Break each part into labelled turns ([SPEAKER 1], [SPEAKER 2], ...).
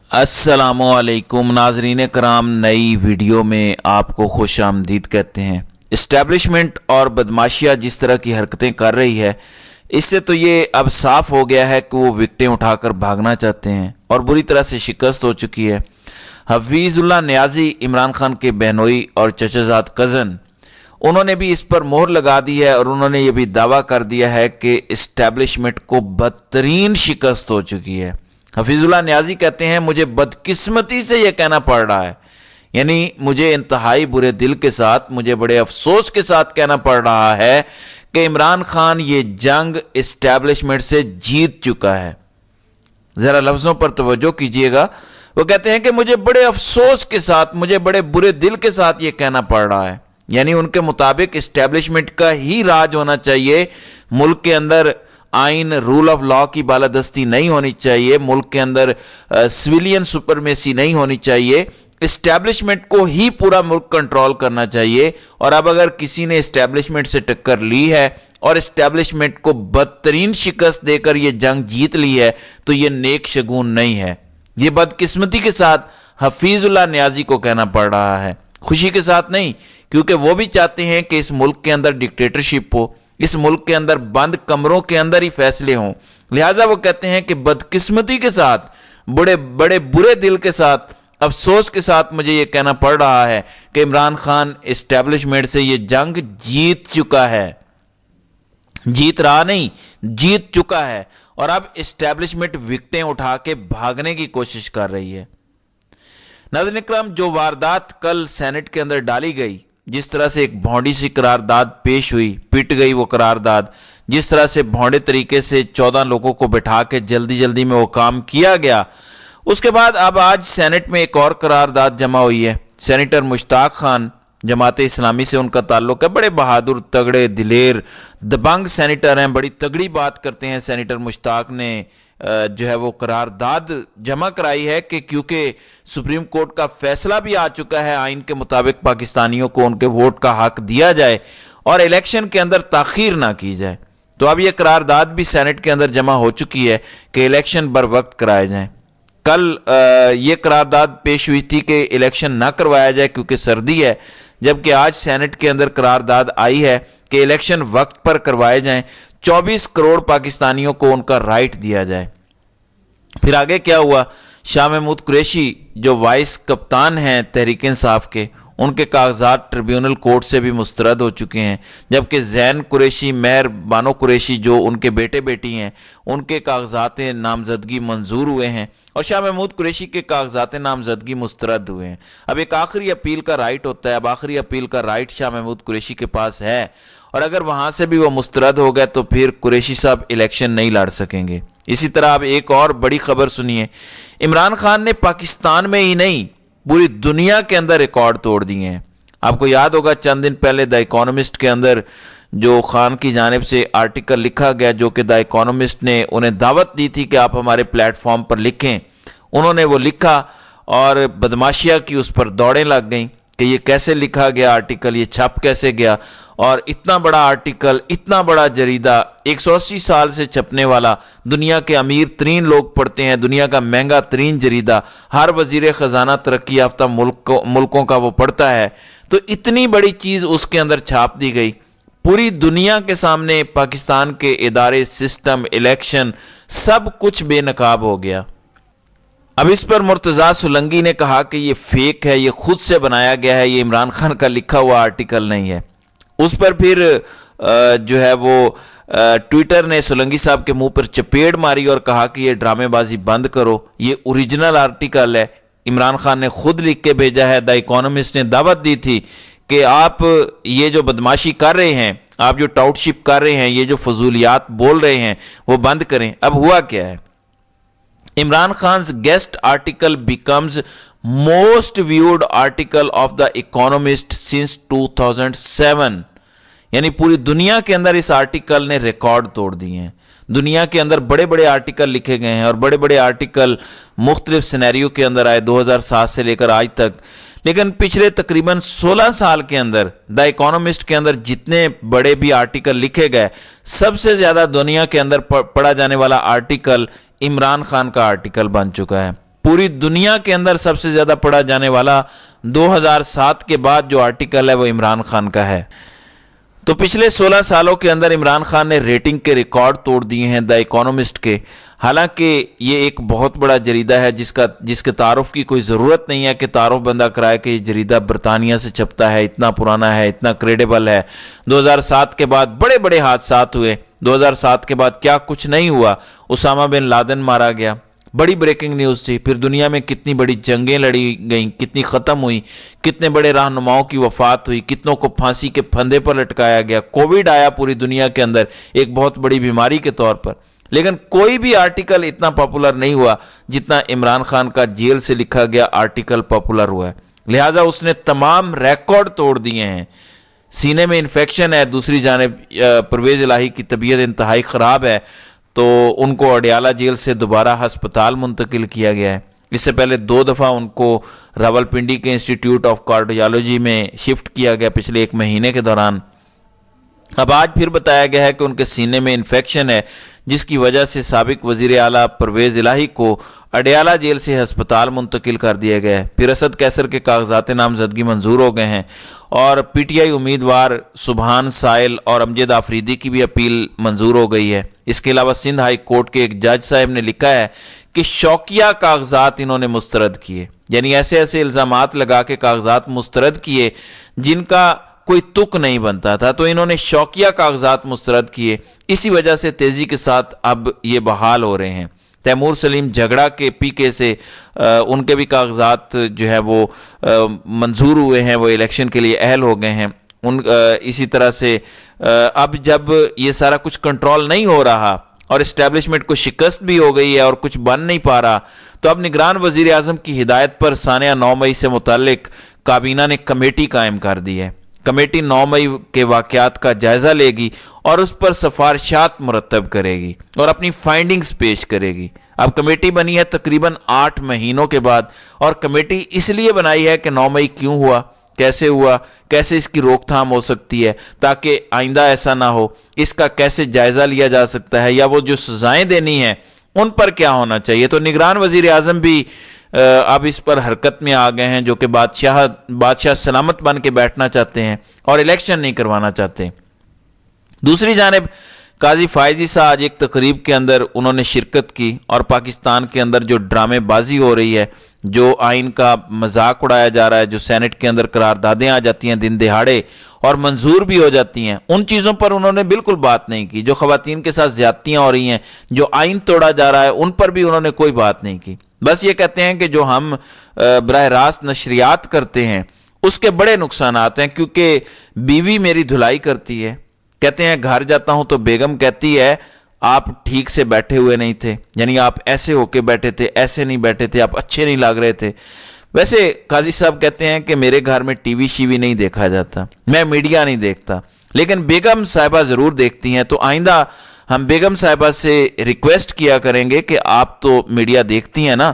[SPEAKER 1] अस्सलामुअलैकुम नाजरीन कराम, नई वीडियो में आपको खुश आमदीद कहते हैं। इस्टेब्लिशमेंट और बदमाशिया जिस तरह की हरकतें कर रही है, इससे तो ये अब साफ हो गया है कि वो विकटें उठाकर भागना चाहते हैं और बुरी तरह से शिकस्त हो चुकी है। हफीजुल्लाह नियाजी, इमरान खान के बहनोई और चचाजाद कज़न, उन्होंने भी इस पर मोहर लगा दी है और उन्होंने ये भी दावा कर दिया है कि इस्टेब्लिशमेंट को बदतरीन शिकस्त हो चुकी है। हफीजुल्लाह नियाजी कहते हैं, मुझे बदकिस्मती से यह कहना पड़ रहा है, यानी मुझे इंतहाई बुरे दिल के साथ, मुझे बड़े अफसोस के साथ कहना पड़ रहा है कि इमरान खान ये जंग इस्टेब्लिशमेंट से जीत चुका है। जरा लफ्जों पर तवज्जो कीजिएगा। वो कहते हैं कि मुझे बड़े अफसोस के साथ, मुझे बड़े बुरे दिल के साथ ये कहना पड़ रहा है, यानी उनके मुताबिक इस्टेब्लिशमेंट का ही राज होना चाहिए। मुल्क के अंदर आइन, रूल ऑफ लॉ की बालादस्ती नहीं होनी चाहिए, मुल्क के अंदर सिविलियन सुपरमेसी नहीं होनी चाहिए, इस्टेब्लिशमेंट को ही पूरा मुल्क कंट्रोल करना चाहिए। और अब अगर किसी ने इस्टेब्लिशमेंट से टक्कर ली है और इस्टेब्लिशमेंट को बदतरीन शिकस्त देकर ये जंग जीत ली है, तो ये नेक शगुन नहीं है। ये बदकिस्मती के साथ हफीजुल्लाह नियाजी को कहना पड़ रहा है, खुशी के साथ नहीं, क्योंकि वो भी चाहते हैं कि इस मुल्क के अंदर डिक्टेटरशिप हो, इस मुल्क के अंदर बंद कमरों के अंदर ही फैसले हों। लिहाजा वो कहते हैं कि बदकिस्मती के साथ, बड़े बुरे दिल के साथ, अफसोस के साथ मुझे ये कहना पड़ रहा है कि इमरान खान इस्टेब्लिशमेंट से ये जंग जीत चुका है। जीत रहा नहीं, जीत चुका है। और अब इस्टेब्लिशमेंट विकटें उठा के भागने की कोशिश कर रही है। नाज़रीन इकराम, जो वारदात कल सेनेट के अंदर डाली गई, जिस तरह से एक भौंडी सी करारदाद पेश हुई, पिट गई वो करारदाद, जिस तरह से भौंडे तरीके से 14 लोगों को बैठा के जल्दी जल्दी में वो काम किया गया, उसके बाद अब आज सेनेट में एक और करारदाद जमा हुई है। सेनेटर मुश्ताक खान, जमात इस्लामी से उनका ताल्लुक है, बड़े बहादुर, तगड़े, दिलेर, दबंग सेनेटर हैं, बड़ी तगड़ी बात करते हैं। सेनेटर मुश्ताक ने जो है वो करारदाद जमा कराई है कि क्योंकि सुप्रीम कोर्ट का फैसला भी आ चुका है, आइन के मुताबिक पाकिस्तानियों को उनके वोट का हक दिया जाए और इलेक्शन के अंदर ताखीर ना की जाए। तो अब ये करारदाद भी सेनेट के अंदर जमा हो चुकी है कि इलेक्शन बर वक्त कराए जाएं। कल ये करारदाद पेश हुई थी कि इलेक्शन ना करवाया जाए क्योंकि सर्दी है, जबकि आज सेनेट के अंदर करारदाद आई है कि इलेक्शन वक्त पर करवाए जाएं, 24 करोड़ पाकिस्तानियों को उनका राइट दिया जाए। फिर आगे क्या हुआ? शाह महमूद कुरैशी, जो वाइस कप्तान हैं तहरीक इंसाफ के, उनके कागजात ट्रिब्यूनल कोर्ट से भी मुस्तरद हो चुके हैं, जबकि जैन कुरैशी, मेहर बानो कुरैशी, जो उनके बेटे बेटी हैं, उनके कागजात नामजदगी मंजूर हुए हैं और शाह महमूद कुरैशी के कागजात नामजदगी मुस्तरद हुए हैं। अब एक आखिरी अपील का राइट होता है, अब आखिरी अपील का राइट शाह महमूद कुरैशी के पास है और अगर वहाँ से भी वो मुस्तरद हो गए तो फिर कुरैशी साहब इलेक्शन नहीं लड़ सकेंगे। इसी तरह अब एक और बड़ी खबर सुनिए। इमरान खान ने पाकिस्तान में ही नहीं, पूरी दुनिया के अंदर रिकॉर्ड तोड़ दिए हैं। आपको याद होगा चंद दिन पहले द इकोनॉमिस्ट के अंदर जो खान की जानिब से आर्टिकल लिखा गया, जो कि द इकोनॉमिस्ट ने उन्हें दावत दी थी कि आप हमारे प्लेटफॉर्म पर लिखें, उन्होंने वो लिखा और बदमाशिया की उस पर दौड़ें लग गईं कि ये कैसे लिखा गया आर्टिकल, ये छप कैसे गया। और इतना बड़ा आर्टिकल, इतना बड़ा जरीदा, 180 साल से छपने वाला, दुनिया के अमीर तरीन लोग पढ़ते हैं, दुनिया का महंगा तरीन जरीदा, हर वजीर खजाना तरक्की याफ्ता मुल्कों का वो पढ़ता है, तो इतनी बड़ी चीज़ उसके अंदर छाप दी गई। पूरी दुनिया के सामने पाकिस्तान के इदारे, सिस्टम, इलेक्शन, सब कुछ बेनकाब हो गया। अब इस पर मुर्तज़ा सोलंकी ने कहा कि ये फेक है, ये खुद से बनाया गया है, ये इमरान खान का लिखा हुआ आर्टिकल नहीं है। उस पर फिर जो है वो ट्विटर ने सोलंकी साहब के मुंह पर चपेट मारी और कहा कि ये ड्रामेबाजी बंद करो, ये ओरिजिनल आर्टिकल है, इमरान खान ने खुद लिख के भेजा है। द इकोनॉमिस्ट ने दावत दी थी कि आप ये जो बदमाशी कर रहे हैं, आप जो टाउटशिप कर रहे हैं, ये जो फजूलियात बोल रहे हैं, वो बंद करें। अब हुआ क्या है? Imran Khan's guest article becomes most viewed article of the Economist since 2007, यानी पूरी दुनिया के अंदर इस आर्टिकल ने रिकॉर्ड तोड़ दिए हैं। दुनिया के अंदर बड़े बड़े आर्टिकल लिखे गए हैं और बड़े बड़े आर्टिकल मुख्तलिफ सिनेरियो के अंदर आए 2007 से लेकर आज तक। लेकिन पिछले तकरीबन 16 साल के अंदर द इकोनॉमिस्ट के अंदर जितने बड़े भी आर्टिकल लिखे गए, सबसे ज़्यादा दुनिया के अंदर पढ़ा जाने वाला आर्टिकल इमरान खान का आर्टिकल बन चुका है। पूरी दुनिया के अंदर सबसे ज्यादा पढ़ा जाने वाला 2007 के बाद जो आर्टिकल है वो इमरान खान का है। तो पिछले 16 सालों के अंदर इमरान खान ने रेटिंग के रिकॉर्ड तोड़ दिए हैं द इकोनॉमिस्ट के। हालांकि ये एक बहुत बड़ा जरीदा है जिसके तारुफ की कोई ज़रूरत नहीं है कि तारुफ बंदा कराए कि ये जरीदा बरतानिया से छपता है, इतना पुराना है, इतना क्रेडिबल है। 2007 के बाद बड़े बड़े हादसात हुए। 2007 के बाद क्या कुछ नहीं हुआ। उसामा बिन लादेन मारा गया, बड़ी ब्रेकिंग न्यूज़ थी। फिर दुनिया में कितनी बड़ी जंगें लड़ी गईं, कितनी ख़त्म हुई, कितने बड़े रहनुमाओं की वफात हुई, कितनों को फांसी के फंदे पर लटकाया गया। कोविड आया पूरी दुनिया के अंदर एक बहुत बड़ी बीमारी के तौर पर, लेकिन कोई भी आर्टिकल इतना पॉपुलर नहीं हुआ जितना इमरान खान का जेल से लिखा गया आर्टिकल पॉपुलर हुआ है। लिहाजा उसने तमाम रिकॉर्ड तोड़ दिए हैं। सीने में इन्फेक्शन है, दूसरी जानिब परवेज़ इलाही की तबीयत इंतहाई ख़राब है, तो उनको अडियाला जेल से दोबारा हस्पताल मुंतकिल किया गया है। इससे पहले 2 दफ़ा उनको रावलपिंडी के इंस्टीट्यूट ऑफ कार्डियोलॉजी में शिफ्ट किया गया पिछले 1 महीने के दौरान। अब आज फिर बताया गया है कि उनके सीने में इन्फेक्शन है, जिसकी वजह से साबिक वज़ीर आला परवेज़ इलाही को अडियाला जेल से हस्पताल मुंतकिल कर दिया गया है। फिर असद कैसर के कागजात नामजदगी मंजूर हो गए हैं और पीटीआई उम्मीदवार सुबहान साइल और अमजद आफरीदी की भी अपील मंजूर हो गई है। इसके अलावा सिंध हाई कोर्ट के एक जज साहब ने लिखा है कि शौकिया कागजात इन्होंने मुस्तरद किए, यानी ऐसे ऐसे इल्ज़ामात लगा के कागजात मुस्तरद किए जिनका कोई तुक नहीं बनता था, तो इन्होंने शौकिया कागजात मुस्तरद किए। इसी वजह से तेज़ी के साथ अब ये बहाल हो रहे हैं। तैमूर सलीम झगड़ा के पीके से उनके भी कागजात जो है वो मंजूर हुए हैं, वो इलेक्शन के लिए अहल हो गए हैं। इसी तरह से अब जब ये सारा कुछ कंट्रोल नहीं हो रहा और इस्टेब्लिशमेंट को शिकस्त भी हो गई है और कुछ बन नहीं पा रहा, तो अब निगरान वज़ीर आज़म की हिदायत पर सानिया 9 मई से मुताल्लिक काबीना ने कमेटी कायम कर दी है। कमेटी 9 मई के वाक़यात का जायज़ा लेगी और उस पर सिफारिशात मुरतब करेगी और अपनी फाइंडिंग्स पेश करेगी। अब कमेटी बनी है तकरीबन 8 महीनों के बाद, और कमेटी इसलिए बनाई है कि 9 मई क्यों हुआ, कैसे हुआ, कैसे इसकी रोकथाम हो सकती है ताकि आइंदा ऐसा ना हो, इसका कैसे जायज़ा लिया जा सकता है, या वो जो सजाएं देनी हैं उन पर क्या होना चाहिए। तो निगरान वज़ीर आज़म भी अब इस पर हरकत में आ गए हैं, जो कि बादशाह सलामत बन के बैठना चाहते हैं और इलेक्शन नहीं करवाना चाहते। दूसरी जानिब काजी फायजी साहब आज एक तकरीब के अंदर उन्होंने शिरकत की और पाकिस्तान के अंदर जो ड्रामेबाजी हो रही है, जो आइन का मजाक उड़ाया जा रहा है, जो सेनेट के अंदर करारदादें आ जाती हैं दिन दिहाड़े और मंजूर भी हो जाती हैं, उन चीज़ों पर उन्होंने बिल्कुल बात नहीं की। जो ख़वातीन के साथ ज़्यादतियाँ हो रही हैं, जो आइन तोड़ा जा रहा है, उन पर भी उन्होंने कोई बात नहीं की। बस ये कहते हैं कि जो हम बराह रास्त नशरियात करते हैं उसके बड़े नुकसानात हैं, क्योंकि बीवी मेरी धुलाई करती है। कहते हैं घर जाता हूं तो बेगम कहती है आप ठीक से बैठे हुए नहीं थे, यानी आप ऐसे होके बैठे थे, ऐसे नहीं बैठे थे, आप अच्छे नहीं लग रहे थे। वैसे काजी साहब कहते हैं कि मेरे घर में टीवी शीवी नहीं देखा जाता, मैं मीडिया नहीं देखता, लेकिन बेगम साहिबा ज़रूर देखती हैं। तो आइंदा हम बेगम साहिबा से रिक्वेस्ट किया करेंगे कि आप तो मीडिया देखती हैं ना,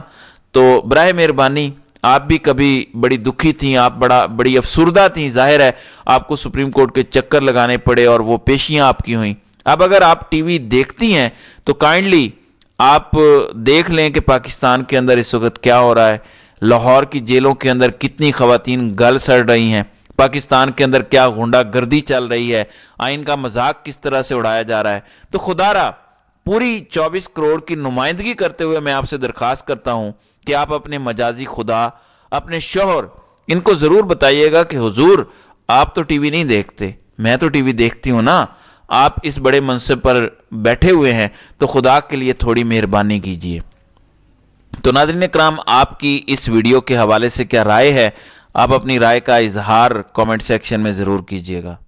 [SPEAKER 1] तो बराए मेहरबानी आप भी कभी बड़ी दुखी थी, आप बड़ी अफसुर्दा थी, जाहिर है आपको सुप्रीम कोर्ट के चक्कर लगाने पड़े और वो पेशियां आपकी हुई। अब अगर आप टीवी देखती हैं तो काइंडली आप देख लें कि पाकिस्तान के अंदर इस वक्त क्या हो रहा है। लाहौर की जेलों के अंदर कितनी ख़वातीन गल सड़ रही हैं, पाकिस्तान के अंदर क्या गुंडागर्दी चल रही है, आइन का मजाक किस तरह से उड़ाया जा रहा है। तो खुदारा पूरी 24 करोड़ की नुमाइंदगी करते हुए मैं आपसे दरख्वास्त करता हूं कि आप अपने मजाजी खुदा, अपने शोहर, इनको ज़रूर बताइएगा कि हुजूर आप तो टीवी नहीं देखते, मैं तो टीवी देखती हूँ ना, आप इस बड़े मनसब पर बैठे हुए हैं, तो खुदा के लिए थोड़ी मेहरबानी कीजिए। तो नाज़रीन कराम, आपकी इस वीडियो के हवाले से क्या राय है, आप अपनी राय का इजहार कमेंट सेक्शन में ज़रूर कीजिएगा।